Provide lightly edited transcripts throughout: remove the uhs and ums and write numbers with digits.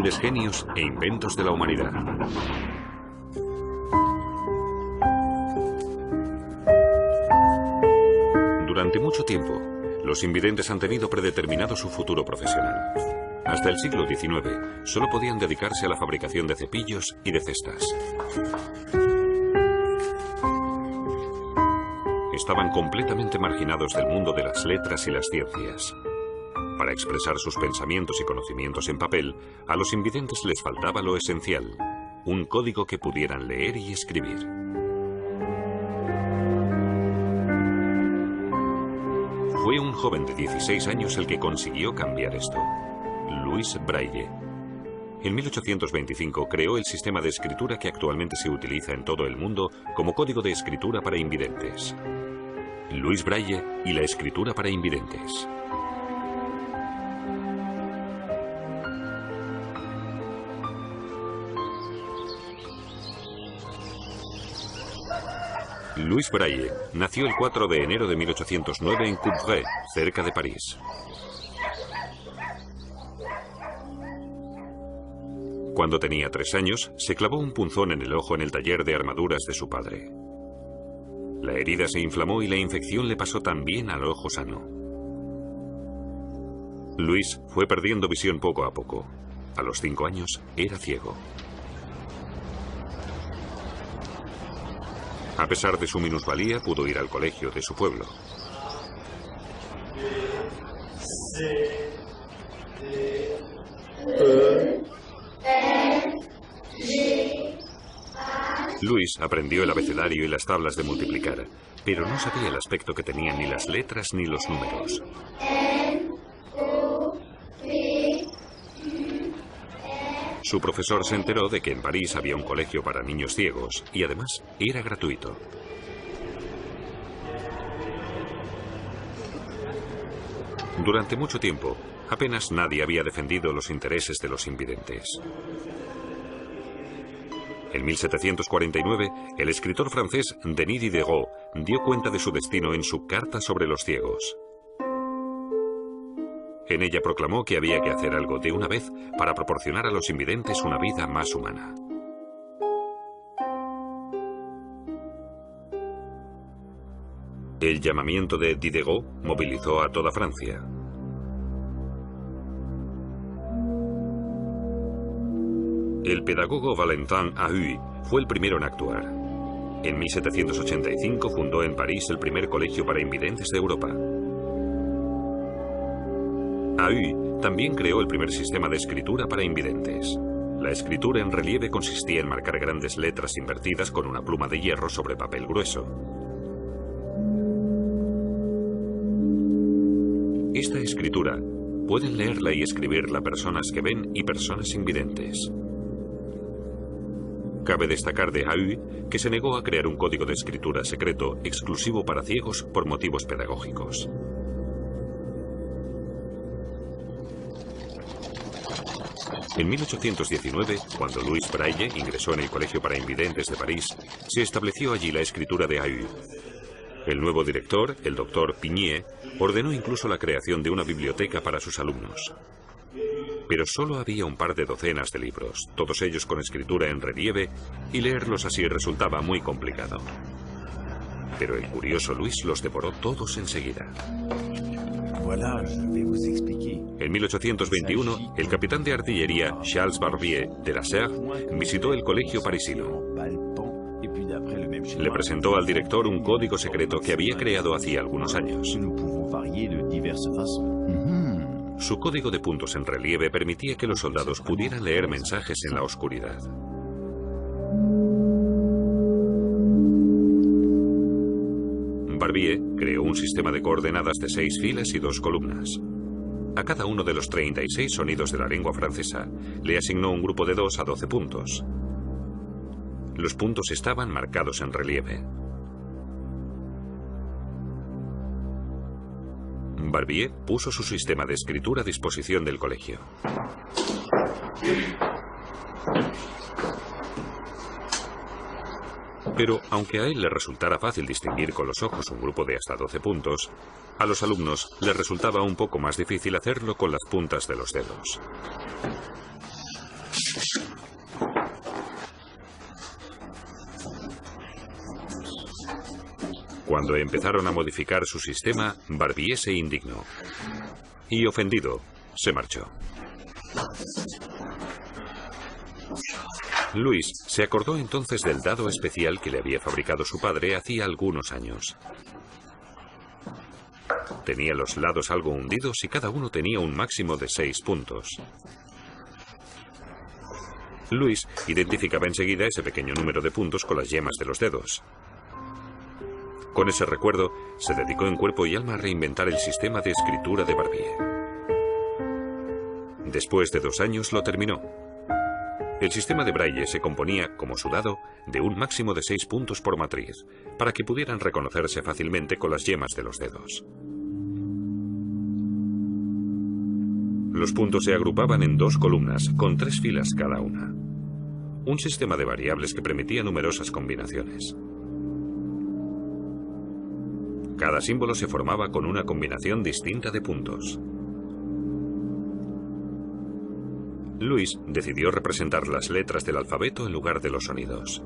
grandes genios e inventos de la humanidad. Durante mucho tiempo, los invidentes han tenido predeterminado su futuro profesional. Hasta el siglo XIX, solo podían dedicarse a la fabricación de cepillos y de cestas. Estaban completamente marginados del mundo de las letras y las ciencias. Para expresar sus pensamientos y conocimientos en papel, a los invidentes les faltaba lo esencial, un código que pudieran leer y escribir. Fue un joven de 16 años el que consiguió cambiar esto, Louis Braille. En 1825 creó el sistema de escritura que actualmente se utiliza en todo el mundo como código de escritura para invidentes. Louis Braille y la escritura para invidentes. Louis Braille nació el 4 de enero de 1809 en Coupvray, cerca de París. Cuando tenía 3 años, se clavó un punzón en el ojo en el taller de armaduras de su padre. La herida se inflamó y la infección le pasó también al ojo sano. Louis fue perdiendo visión poco a poco. A los 5 años era ciego. A pesar de su minusvalía, pudo ir al colegio de su pueblo. Louis aprendió el abecedario y las tablas de multiplicar, pero no sabía el aspecto que tenían ni las letras ni los números. Su profesor se enteró de que en París había un colegio para niños ciegos y además era gratuito. Durante mucho tiempo, apenas nadie había defendido los intereses de los invidentes. En 1749, el escritor francés Denis Diderot dio cuenta de su destino en su Carta sobre los ciegos. En ella proclamó que había que hacer algo de una vez para proporcionar a los invidentes una vida más humana. El llamamiento de Diderot movilizó a toda Francia. El pedagogo Valentin Ahuy fue el primero en actuar. En 1785 fundó en París el primer colegio para invidentes de Europa. Ahuy también creó el primer sistema de escritura para invidentes. La escritura en relieve consistía en marcar grandes letras invertidas con una pluma de hierro sobre papel grueso. Esta escritura pueden leerla y escribirla personas que ven y personas invidentes. Cabe destacar de Ahuy que se negó a crear un código de escritura secreto exclusivo para ciegos por motivos pedagógicos. En 1819, cuando Louis Braille ingresó en el Colegio para Invidentes de París, se estableció allí la escritura de Ahuy. El nuevo director, el doctor Pigné, ordenó incluso la creación de una biblioteca para sus alumnos. Pero solo había un par de docenas de libros, todos ellos con escritura en relieve, y leerlos así resultaba muy complicado. Pero el curioso Louis los devoró todos enseguida. En 1821, el capitán de artillería Charles Barbier de la Serre visitó el colegio parisino. Le presentó al director un código secreto que había creado hacía algunos años. Su código de puntos en relieve permitía que los soldados pudieran leer mensajes en la oscuridad. Barbier creó un sistema de coordenadas de 6 filas y 2 columnas. A cada uno de los 36 sonidos de la lengua francesa le asignó un grupo de 2 a 12 puntos. Los puntos estaban marcados en relieve. Barbier puso su sistema de escritura a disposición del colegio. Pero, aunque a él le resultara fácil distinguir con los ojos un grupo de hasta 12 puntos, a los alumnos les resultaba un poco más difícil hacerlo con las puntas de los dedos. Cuando empezaron a modificar su sistema, Barbier se indignó. Y ofendido, se marchó. Louis se acordó entonces del dado especial que le había fabricado su padre hacía algunos años. Tenía los lados algo hundidos y cada uno tenía un máximo de 6 puntos. Louis identificaba enseguida ese pequeño número de puntos con las yemas de los dedos. Con ese recuerdo, se dedicó en cuerpo y alma a reinventar el sistema de escritura de Barbier. Después de 2 años lo terminó. El sistema de Braille se componía, como su dado, de un máximo de 6 puntos por matriz, para que pudieran reconocerse fácilmente con las yemas de los dedos. Los puntos se agrupaban en 2 columnas, con 3 filas cada una. Un sistema de variables que permitía numerosas combinaciones. Cada símbolo se formaba con una combinación distinta de puntos. Louis decidió representar las letras del alfabeto en lugar de los sonidos.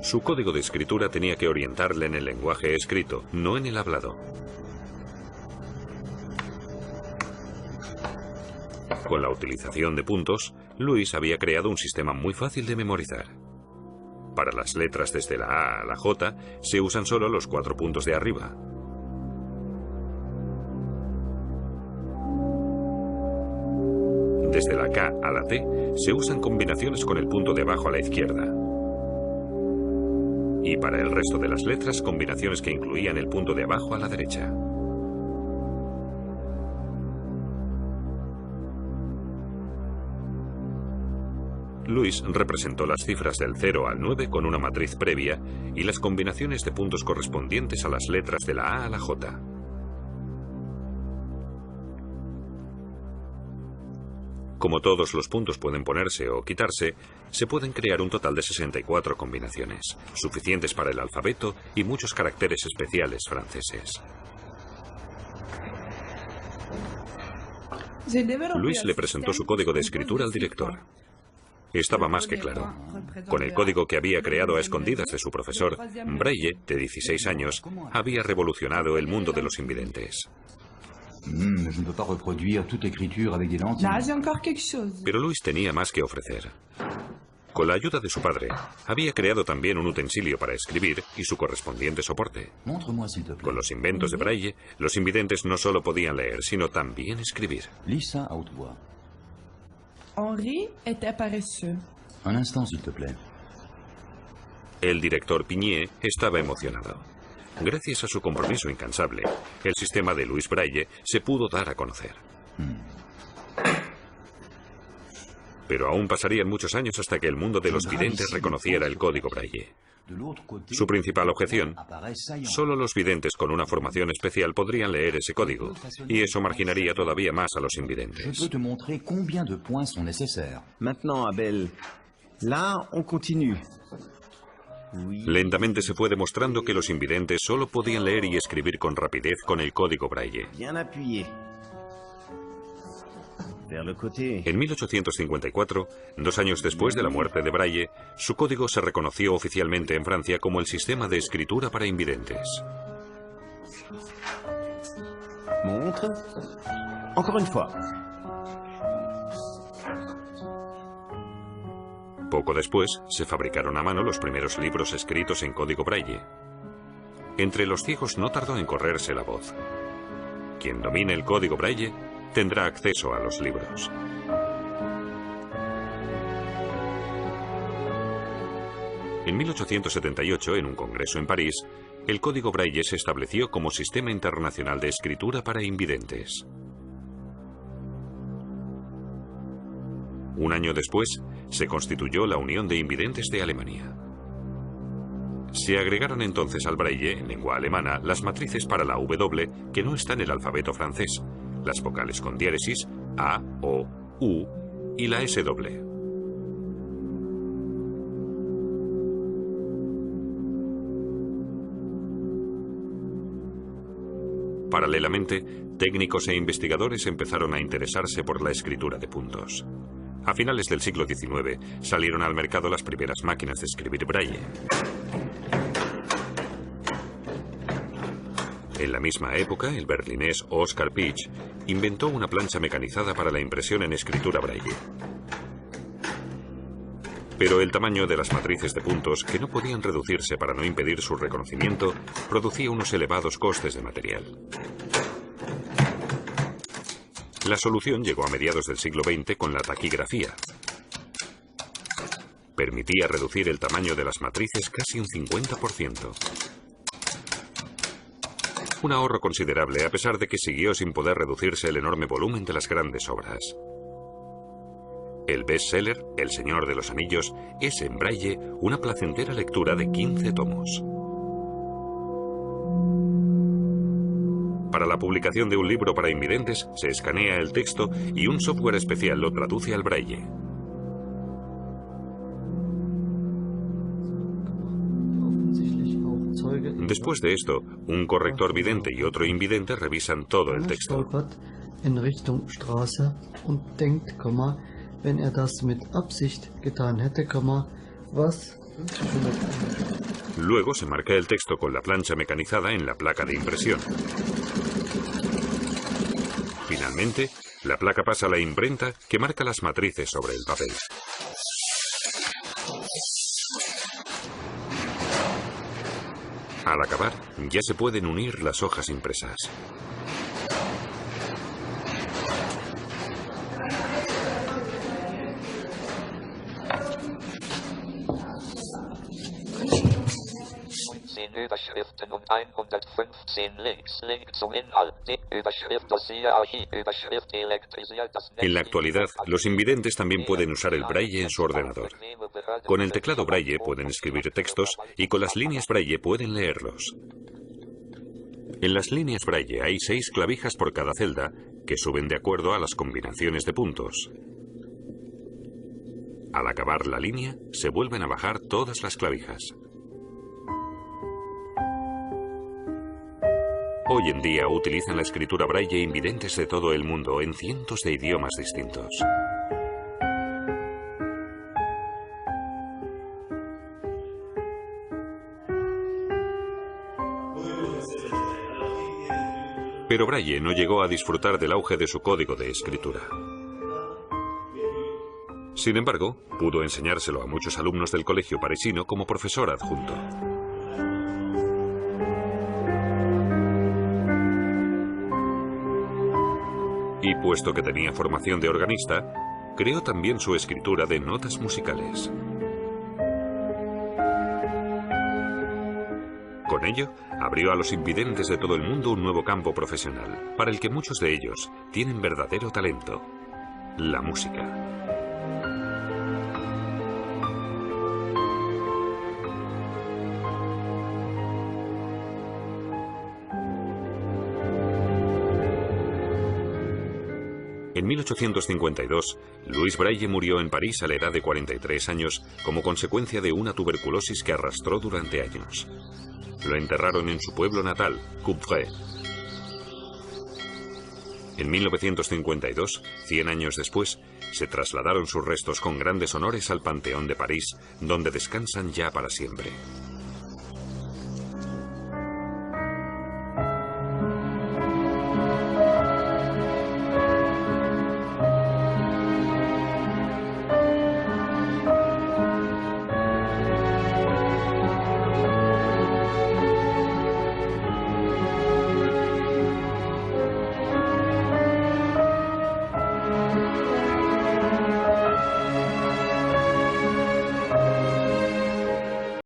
Su código de escritura tenía que orientarle en el lenguaje escrito, no en el hablado. Con la utilización de puntos, Louis había creado un sistema muy fácil de memorizar. Para las letras desde la A a la J, se usan solo los 4 puntos de arriba. Desde la K a la T, se usan combinaciones con el punto de abajo a la izquierda. Y para el resto de las letras, combinaciones que incluían el punto de abajo a la derecha. Louis representó las cifras del 0 al 9 con una matriz previa y las combinaciones de puntos correspondientes a las letras de la A a la J. Como todos los puntos pueden ponerse o quitarse, se pueden crear un total de 64 combinaciones, suficientes para el alfabeto y muchos caracteres especiales franceses. Louis le presentó su código de escritura al director. Estaba más que claro. Con el código que había creado a escondidas de su profesor, Braille, de 16 años, había revolucionado el mundo de los invidentes. Pero Louis tenía más que ofrecer. Con la ayuda de su padre, había creado también un utensilio para escribir y su correspondiente soporte. Con los inventos de Braille, los invidentes no solo podían leer, sino también escribir. Henri était paresseux. Un instant, s'il te plaît. El director Pigné estaba emocionado. Gracias a su compromiso incansable, el sistema de Louis Braille se pudo dar a conocer. Pero aún pasarían muchos años hasta que el mundo de los videntes reconociera el código Braille. Su principal objeción: solo los videntes con una formación especial podrían leer ese código, y eso marginaría todavía más a los invidentes. Maintenant, Abel, là, on continue. Lentamente se fue demostrando que los invidentes solo podían leer y escribir con rapidez con el código Braille. Bien appuyé. Vers le côté. En 1854, 2 años después de la muerte de Braille, su código se reconoció oficialmente en Francia como el sistema de escritura para invidentes. Montre. Encore une fois. Poco después, se fabricaron a mano los primeros libros escritos en código Braille. Entre los ciegos no tardó en correrse la voz. Quien domine el código Braille tendrá acceso a los libros. En 1878, en un congreso en París, el código Braille se estableció como Sistema Internacional de Escritura para Invidentes. Un año después, se constituyó la Unión de Invidentes de Alemania. Se agregaron entonces al Braille, en lengua alemana, las matrices para la W que no está en el alfabeto francés, las vocales con diéresis, A, O, U y la SW. Paralelamente, técnicos e investigadores empezaron a interesarse por la escritura de puntos. A finales del siglo XIX salieron al mercado las primeras máquinas de escribir braille. En la misma época, el berlinés Oskar Piëch inventó una plancha mecanizada para la impresión en escritura braille. Pero el tamaño de las matrices de puntos, que no podían reducirse para no impedir su reconocimiento, producía unos elevados costes de material. La solución llegó a mediados del siglo XX con la taquigrafía. Permitía reducir el tamaño de las matrices casi un 50%. Un ahorro considerable a pesar de que siguió sin poder reducirse el enorme volumen de las grandes obras. El bestseller, El Señor de los Anillos, es en braille una placentera lectura de 15 tomos. Para la publicación de un libro para invidentes, se escanea el texto y un software especial lo traduce al braille. Después de esto, un corrector vidente y otro invidente revisan todo el texto. Luego se marca el texto con la plancha mecanizada en la placa de impresión. Finalmente, la placa pasa a la imprenta que marca las matrices sobre el papel. Al acabar, ya se pueden unir las hojas impresas. Überschriften und 115 Links. Link zum Inhalt. Die Überschrift Dossier Archiv. Überschrift elektrisiert das Netz. En la actualidad, los invidentes también pueden usar el braille en su ordenador. Con el teclado braille pueden escribir textos y con las líneas braille pueden leerlos. En las líneas braille hay 6 clavijas por cada celda que suben de acuerdo a las combinaciones de puntos. Al acabar la línea, se vuelven a bajar todas las clavijas. Hoy en día utilizan la escritura braille invidentes de todo el mundo en cientos de idiomas distintos. Pero Braille no llegó a disfrutar del auge de su código de escritura. Sin embargo, pudo enseñárselo a muchos alumnos del colegio parisino como profesor adjunto. Y puesto que tenía formación de organista, creó también su escritura de notas musicales. Con ello, abrió a los invidentes de todo el mundo un nuevo campo profesional, para el que muchos de ellos tienen verdadero talento: la música. En 1852, Louis Braille murió en París a la edad de 43 años como consecuencia de una tuberculosis que arrastró durante años. Lo enterraron en su pueblo natal, Coupvray. En 1952, 100 años después, se trasladaron sus restos con grandes honores al Panteón de París, donde descansan ya para siempre.